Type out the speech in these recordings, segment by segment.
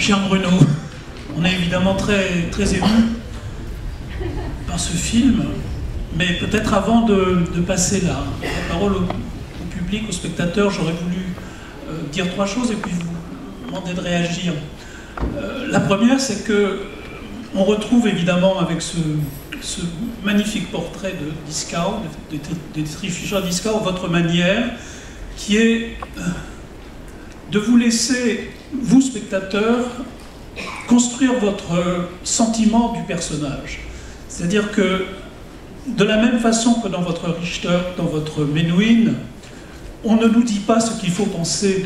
Cher Bruno, on est évidemment très, très ému par ce film, mais peut-être avant de passer la parole au public, aux spectateurs, j'aurais voulu dire trois choses et puis vous demander de réagir. La première, c'est que on retrouve évidemment avec ce magnifique portrait de Dieskau, de Dietrich Fischer-Dieskau, votre manière, qui est de vous laisser, vous spectateurs, construire votre sentiment du personnage. C'est-à-dire que, de la même façon que dans votre Richter, dans votre Menuhin, on ne nous dit pas ce qu'il faut penser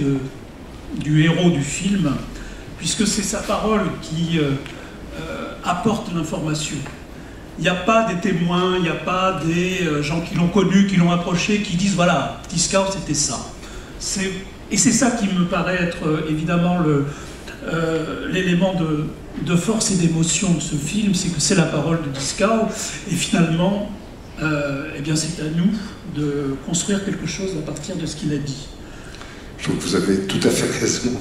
du héros du film, puisque c'est sa parole qui apporte l'information. Il n'y a pas des témoins, il n'y a pas des gens qui l'ont connu, qui l'ont approché, qui disent voilà, Dieskau c'était ça. Et c'est ça qui me paraît être évidemment l'élément de force et d'émotion de ce film, c'est que c'est la parole de Dieskau, et finalement, eh bien c'est à nous de construire quelque chose à partir de ce qu'il a dit. Je trouve que vous avez tout à fait raison.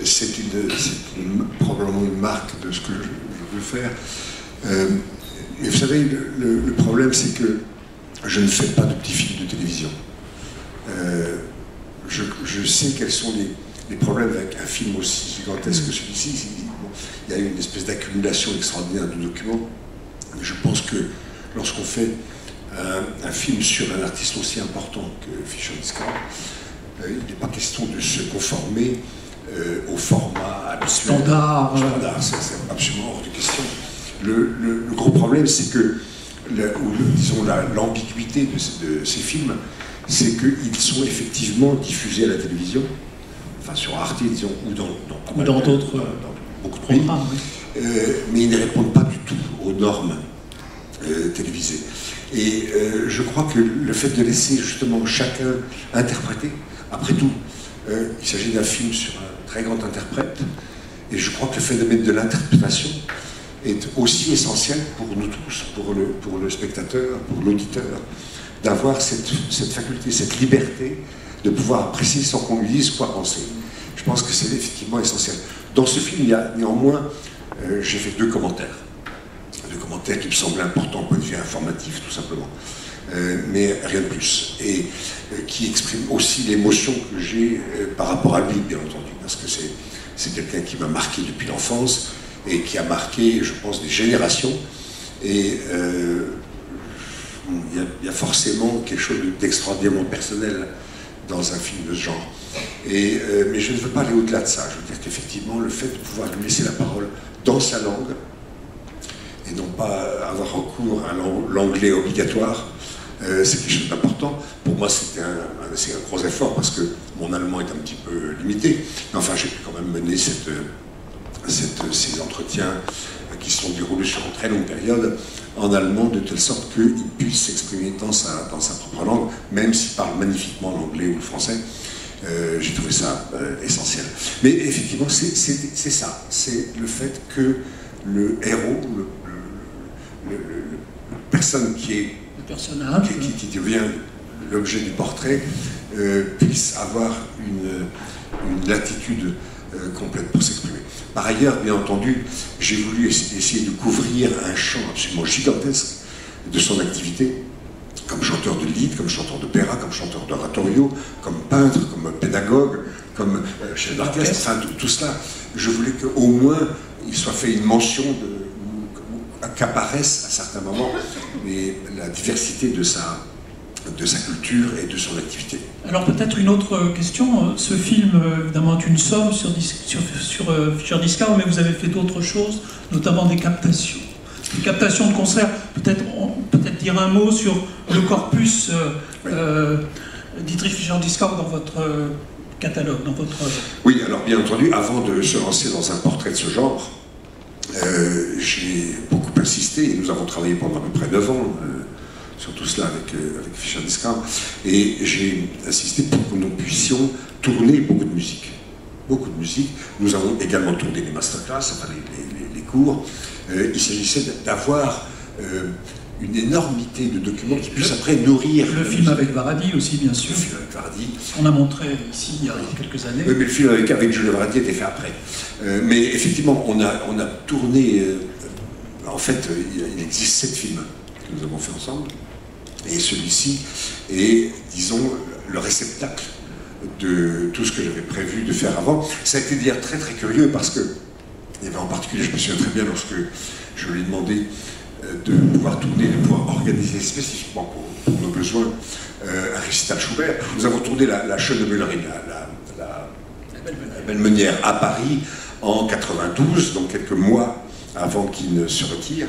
C'est probablement une marque de ce que je veux faire. Mais vous savez, le problème, c'est que je ne fais pas de petits films de télévision. Je sais quels sont les problèmes avec un film aussi gigantesque que celui-ci. Il y a une espèce d'accumulation extraordinaire de documents. Je pense que lorsqu'on fait un film sur un artiste aussi important que Fischer-Dieskau, il n'est pas question de se conformer au format habituel. Standard, c'est absolument hors de question. Le gros problème, c'est que, disons, l'ambiguïté de ces films, c'est qu'ils sont effectivement diffusés à la télévision, enfin sur Arte, disons, ou dans d'autres beaucoup de pays, oui. Mais ils ne répondent pas du tout aux normes télévisées. Et je crois que le fait de laisser justement chacun interpréter, après tout, il s'agit d'un film sur un très grand interprète, et je crois que le phénomène de l'interprétation est aussi essentiel pour nous tous, pour le spectateur, pour l'auditeur, d'avoir cette faculté, cette liberté de pouvoir apprécier sans qu'on lui dise quoi penser. Je pense que c'est effectivement essentiel. Dans ce film, il y a néanmoins, j'ai fait deux commentaires qui me semblent importants au point de vue informatif, tout simplement, mais rien de plus, et qui expriment aussi l'émotion que j'ai par rapport à lui, bien entendu, parce que c'est quelqu'un qui m'a marqué depuis l'enfance, et qui a marqué, je pense, des générations, et il y a forcément quelque chose d'extraordinairement personnel dans un film de ce genre. Mais je ne veux pas aller au-delà de ça. Je veux dire qu'effectivement, le fait de pouvoir lui laisser la parole dans sa langue, et non pas avoir recours à l'anglais obligatoire, c'est quelque chose d'important. Pour moi, c'est un gros effort, parce que mon allemand est un petit peu limité. Mais enfin, j'ai pu quand même mener ces entretiens qui se sont déroulés sur une très longue période en allemand, de telle sorte qu'il puisse s'exprimer dans sa propre langue, même s'il parle magnifiquement l'anglais ou le français. J'ai trouvé ça essentiel. Mais effectivement, c'est ça. C'est le fait que le héros, la personne qui devient l'objet du portrait, puisse avoir une latitude complète pour s'exprimer. Par ailleurs, bien entendu, j'ai voulu essayer de couvrir un champ absolument gigantesque de son activité, comme chanteur de lied, comme chanteur d'opéra, comme chanteur d'oratorio, comme peintre, comme pédagogue, comme chef d'orchestre, enfin tout cela. Je voulais qu'au moins il soit fait une mention qu'apparaisse à certains moments la diversité de sa culture et de son activité. Alors peut-être une autre question. Ce film, évidemment, est une somme sur Fischer-Dieskau, mais vous avez fait d'autres choses, notamment des captations. Des captations de concerts. Peut-être dire un mot sur le corpus Dietrich Fischer-Dieskau dans votre catalogue, dans votre... Oui, alors bien entendu, avant de se lancer dans un portrait de ce genre, j'ai beaucoup insisté, et nous avons travaillé pendant à peu près 9 ans sur tout cela avec Fischer-Dieskau, et j'ai insisté pour que nous puissions tourner beaucoup de musique. Beaucoup de musique. Nous avons également tourné les masterclass, enfin les cours. Il s'agissait d'avoir une énormité de documents qui puissent après nourrir. Le film avec Varadi aussi, bien sûr. Le film avec Varadi. On a montré ici il y a quelques années. Oui, mais le film avec Giulio Varadi était fait après. Mais effectivement, on a tourné. En fait, il existe 7 films que nous avons fait ensemble. Et celui-ci est, disons, le réceptacle de tout ce que j'avais prévu de faire avant. Ça a été d'ailleurs très très curieux parce que, il y avait en particulier, je me souviens très bien lorsque je lui ai demandé de pouvoir tourner, de pouvoir organiser spécifiquement pour nos besoins un récital Schubert. Nous avons tourné la Schöne Müllerin, la Belle Meunière à Paris en 92, donc quelques mois avant qu'il ne se retire.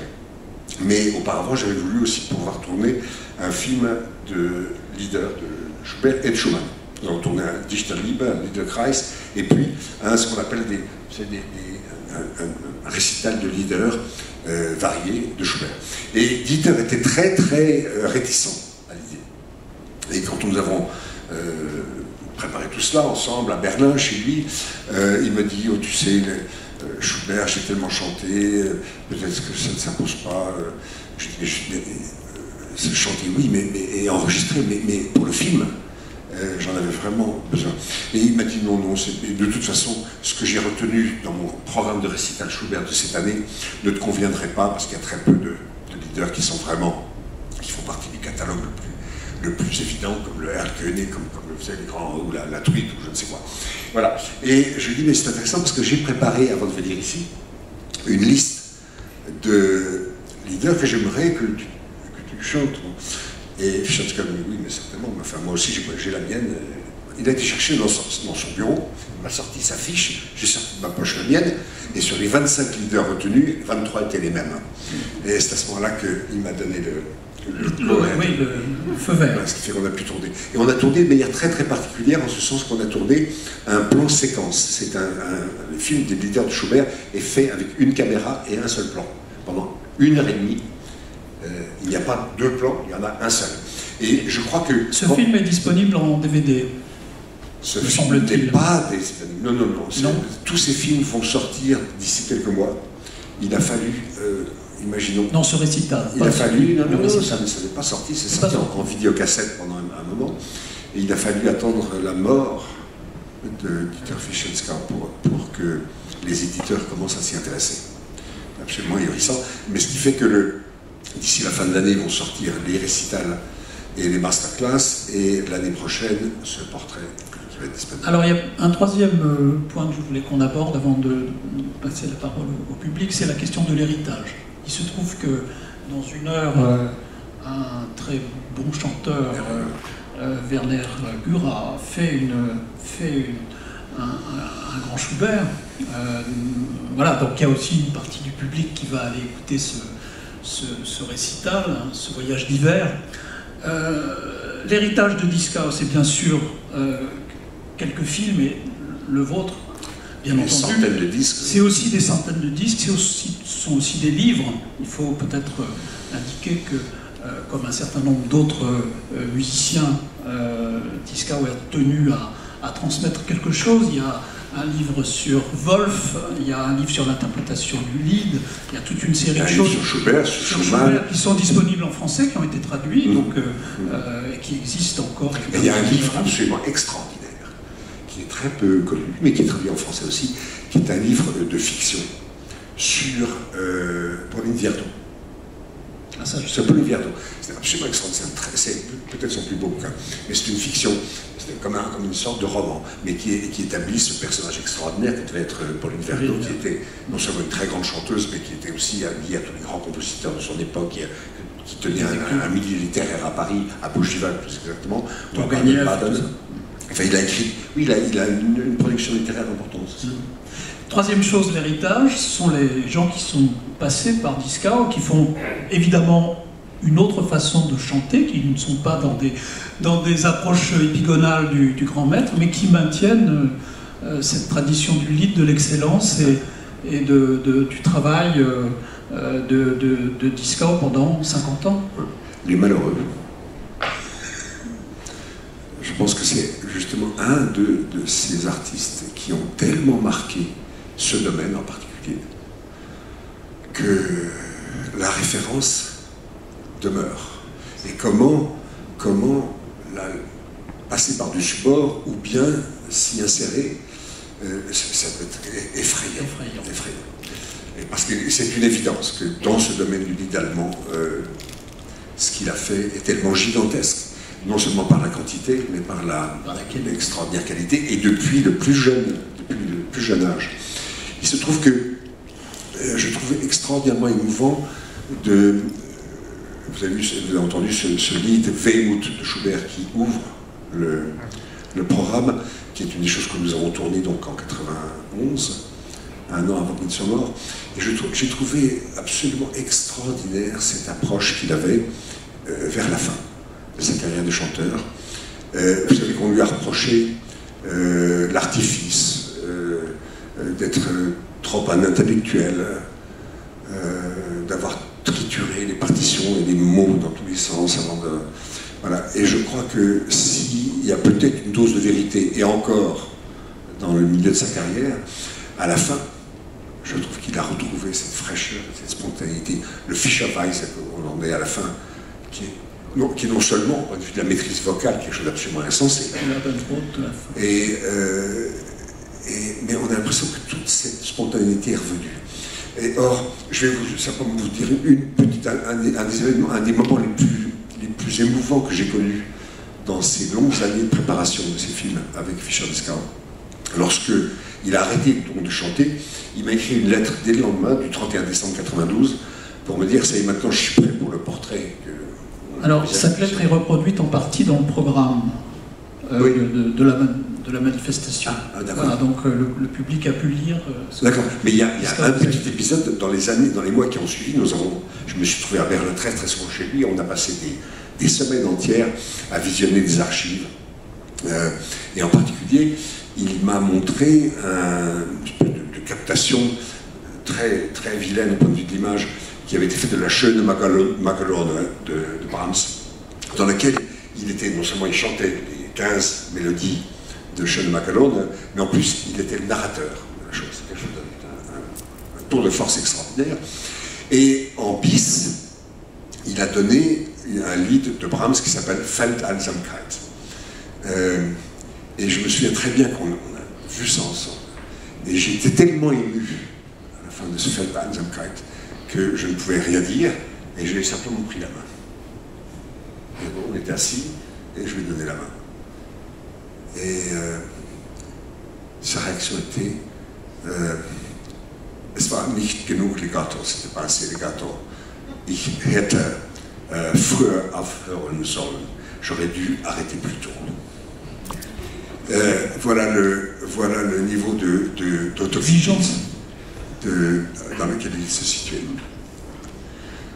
Mais auparavant, j'avais voulu aussi pouvoir tourner un film de leader de Schubert et de Schumann. Nous avons tourné un Dichter Liebe, un Liederkreis, et puis ce qu'on appelle un récital de leaders variés de Schubert. Et Dieter était très très réticent à l'idée. Et quand nous avons préparé tout cela ensemble à Berlin, chez lui, il me dit, oh tu sais, Schubert, j'ai tellement chanté, peut-être que ça ne s'impose pas. Je dis, chanter oui, et enregistrer, mais pour le film, j'en avais vraiment besoin. Et il m'a dit non, de toute façon, ce que j'ai retenu dans mon programme de récital Schubert de cette année ne te conviendrait pas, parce qu'il y a très peu de leaders qui sont vraiment, qui font partie du catalogue le plus évident, comme le Erlkönig, comme le faisaient les grands, ou la truite, ou je ne sais quoi. Voilà. Et je lui dis, mais c'est intéressant parce que j'ai préparé, avant de venir ici, une liste de leaders que j'aimerais que tu chantes. Et Fischer comme oui, mais certainement, enfin, moi aussi j'ai la mienne. Il a été chercher dans son bureau, il m'a sorti sa fiche, j'ai sorti de ma poche la mienne, et sur les 25 leaders retenus, 23 étaient les mêmes. Et c'est à ce moment-là qu'il m'a donné le feu vert. Voilà, ce qui fait qu'on a pu tourner. Et on a tourné de manière très très particulière, en ce sens qu'on a tourné un plan séquence. C'est le film des leaders de Schubert est fait avec une caméra et un seul plan. Pendant 1h30, il n'y a pas 2 plans, il y en a un seul. Et je crois que... Ce film est disponible en DVD. Ce film n'est pas disponible. Non. Tous ces films vont sortir d'ici quelques mois. Il a fallu... imaginons. Non, ce récital. Il a fallu. Non, ça n'est pas sorti. C'est sorti en vidéocassette pendant un moment. Et il a fallu attendre la mort de Dieter Fischenska pour que les éditeurs commencent à s'y intéresser. Absolument ahurissant. Mais ce qui fait que d'ici la fin de l'année vont sortir les récitals et les masterclass. Et l'année prochaine, ce portrait qui va être disponible. Alors, il y a un troisième point que je voulais qu'on aborde avant de passer la parole au public, c'est la question de l'héritage. Il se trouve que dans une heure, un très bon chanteur, Werner Gura, fait un grand Schubert. Voilà, donc il y a aussi une partie du public qui va aller écouter ce récital, ce voyage d'hiver. L'héritage de Dieskau, c'est bien sûr quelques films, et le vôtre, bien entendu. Des centaines de disques. C'est aussi des centaines de disques, ce sont aussi des livres. Il faut peut-être indiquer que, comme un certain nombre d'autres musiciens, Dieskau est tenu à transmettre quelque chose. Il y a un livre sur Wolf, il y a un livre sur l'interprétation du Lied, il y a toute une série de choses sur Schubert, sur Schumann, qui sont disponibles en français, qui ont été traduits, et qui existent encore. Et il y a un livre absolument extraordinaire, qui est très peu connu, mais qui est traduit en français aussi, qui est un livre de fiction sur Pauline Viardot. Ah, ça, c'est Pauline Viardot. C'est absolument extraordinaire. C'est peut-être son plus beau bouquin. Mais c'est une fiction, c'est comme une sorte de roman, mais qui établit ce personnage extraordinaire qui devait être Pauline Viardot, qui était non seulement une très grande chanteuse, mais qui était aussi liée à tous les grands compositeurs de son époque, qui tenait un milieu littéraire à Paris, à Bougival plus exactement, ou à Baden. Enfin, il a écrit, oui, il a une production littéraire importante. Troisième chose, l'héritage, ce sont les gens qui sont passés par Dieskau, qui font évidemment une autre façon de chanter, qui ne sont pas dans des approches épigonales du grand maître, mais qui maintiennent cette tradition du Lied, de l'excellence et du travail de Dieskau pendant 50 ans. Les malheureux. Je pense que c'est justement un de ces artistes qui ont tellement marqué ce domaine en particulier que la référence demeure. Et comment passer par-dessus bord ou bien s'y insérer, ça peut être effrayant. Et parce que c'est une évidence que dans ce domaine du lead allemand, ce qu'il a fait est tellement gigantesque, non seulement par la quantité, mais par l'extraordinaire qualité, et depuis le plus jeune âge. Il se trouve que je trouvais extraordinairement émouvant vous avez entendu ce lead Weymouth de Schubert qui ouvre le programme, qui est une des choses que nous avons tourné donc en 91, un an avant Midsommar. Et j'ai trouvé absolument extraordinaire cette approche qu'il avait vers la fin de sa carrière de chanteur. Vous savez qu'on lui a reproché l'artifice, d'être trop un intellectuel, d'avoir trituré les partitions et les mots dans tous les sens avant de... Voilà. Et je crois que s'il y a peut-être une dose de vérité, et encore dans le milieu de sa carrière, à la fin, je trouve qu'il a retrouvé cette fraîcheur, cette spontanéité, le Fischerweise hollandais à la fin, qui est non seulement, au point de vue de la maîtrise vocale, quelque chose d'absolument insensé. Mais on a l'impression que toute cette spontanéité est revenue. Et or, je vais simplement vous dire un des moments les plus émouvants que j'ai connus dans ces longues années de préparation de ces films avec Fischer-Dieskau. Lorsque il a arrêté donc de chanter, il m'a écrit une lettre dès le lendemain, du 31 décembre 92, pour me dire, ça y est, maintenant je suis prêt pour le portrait. Alors, cette lettre est reproduite en partie dans le programme oui. de la manifestation. Voilà, donc le public a pu lire. D'accord, mais il y a un petit épisode dans les mois qui ont suivi. Je me suis trouvé à Berlin très souvent chez lui. On a passé des semaines entières à visionner des archives. Et en particulier, il m'a montré une espèce de captation très vilaine au point de vue de l'image qui avait été faite de la Schöne Magelone de Brahms, dans laquelle non seulement il chantait les 15 mélodies de Schöne Magelone, mais en plus il était le narrateur de la chose. C'est quelque chose un tour de force extraordinaire. Et en bis, il a donné un lead de Brahms qui s'appelle Feldeinsamkeit. Et je me souviens très bien qu'on a vu ça ensemble. Et j'étais tellement ému à la fin de ce Feldeinsamkeit que je ne pouvais rien dire, et je lui ai simplement pris la main. Et bon, on était assis, et je lui ai donné la main. Et sa réaction était es war nicht genug legato, c'était pas assez legato. Ich hätte früher aufhören sollen. J'aurais dû arrêter plus tôt. Voilà le niveau d'autoexigence dans lequel il se situait.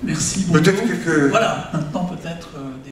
Merci beaucoup. Peut-être quelques... Voilà, maintenant peut-être des